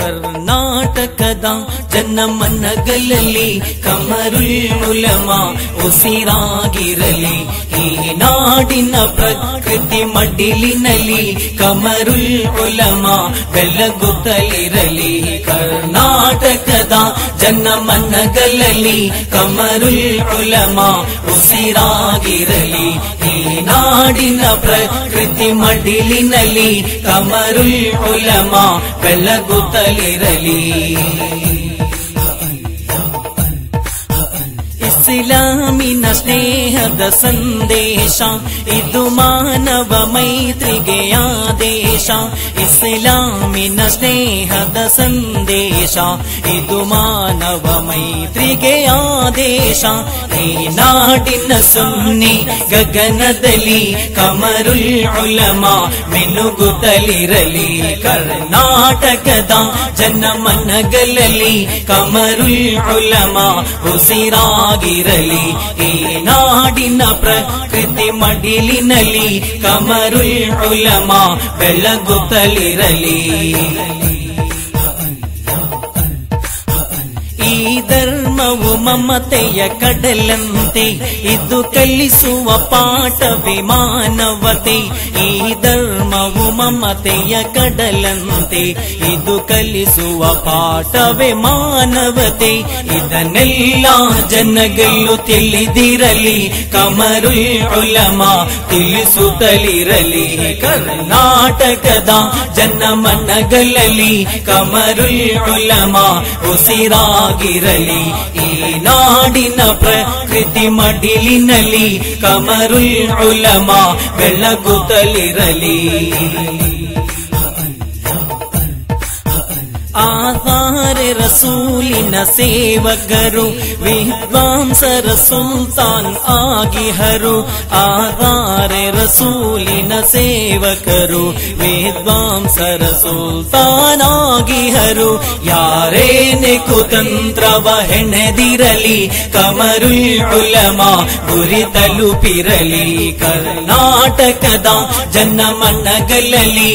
ಕರ್ನಾಟಕದ ಜನಮನಗಳಲ್ಲಿ ಕಮರುಲ್ ಉಲಮಾ ಉಸಿರಾಗಿರಲಿ. ಈ ನಾಡಿನ ಪ್ರಕೃತಿ ಮಡಿಲಿನಲ್ಲಿ ಕಮರುಲ್ ಉಲಮಾ ಬೆಳಗುತ್ತಲಿರಲಿ. ಕರ್ನಾಟಕದ ಜನಮನಗಳಲ್ಲಿ ಕಮರುಲ್ ಉಲಮಾ ಉಸಿರಾಗಿರಲಿ. ಈ ನಾಡಿನ ಪ್ರಕೃತಿ ಮಡಿಲಿನಲ್ಲಿ ಕಮರುಲ್ ಉಲಮಾ ಬೆಳಗುತ್ತಲಿರಲಿ. ಇಸ್ಲಾಮಿನ ಸ್ನೇಹದ ಸಂದೇಶ ಇದು ಮಾನವ ಮೈತ್ರಿಗೆ ಆದೇಶ. ಇಸ್ಲಾಮಿನ ಸ್ನೇಹದ ಸಂದೇಶ ಇದು ಮಾನವ ಮೈತ್ರಿಗೆ ಆದೇಶ. ಈ ನಾಡಿನ ಸುನ್ನಿ ಗಗನದಲ್ಲಿ ಕಮರುಲ್ ಉಲಮಾ ಮಿನುಗುತ್ತಲಿರಲಿ. ಕರ್ನಾಟಕದ ಜನಮನಗಳಲ್ಲಿ ಕಮರುಲ್ ಉಲಮಾ ಉಸಿರಾಗಿರಲಿ. ಈ ನಾಡಿನ ಪ್ರಕೃತಿ ಮಡಿಲಿನಲ್ಲಿ ಕಮರುಲ್ ಉಲಮಾ ಬೆಳಗುತ್ತಲಿರಲಿ. ಈ ಧರ್ಮವು ಮಮತೆಯ ಕಡಲಂತೆ ಇದು ಕಲಿಸುವ ಪಾಠವೇ ಮಾನವತೆ. ಈ ಧರ್ಮವು ಮಮತೆಯ ಕಡಲಂತೆ ಇದು ಕಲಿಸುವ ಪಾಠವೇ ಮಾನವತೆ. ಇದನ್ನೆಲ್ಲ ಜನಗಳು ತಿಳಿದಿರಲಿ ಕಮರುಲ್ ಉಲಮಾ ತಿಳಿಸುತ್ತಲಿರಲಿ. ಕರ್ನಾಟಕದ ಜನಮನಗಳಲ್ಲಿ ಕಮರುಲ್ ಉಲಮಾ ಉಸಿರಾಗಿರಲಿ. ಈ ನಾಡಿನ ಪ್ರಕೃತಿ ಮಡಿಲಿನಲ್ಲಿ ಕಮರುಲ್ ಉಲಮಾ ಬೆಳಗುತ್ತಲಿರಲಿ. ಆಧಾರೆ ರಸೂಲಿನ ಸೇವಕರು ವಿದ್ವಾಂಸರ ಸುಲ್ತಾನ್ ಆಗಿಹರು. ಆಧಾರೆ ರಸೂಲಿನ ಸೇವಕರು ವಿದ್ವಾಂಸರ ಸುಲ್ತಾನ್ ಆಗಿಹರು. ಯಾರೇನೆ ಕುತಂತ್ರವ ಹೆಣೆದಿರಲಿ ಕಮರುಲ್ ಉಲಮಾ ಗುರಿ ತಲುಪಿರಲಿ. ಕರ್ನಾಟಕದ ಜನಮನಗಳಲ್ಲಿ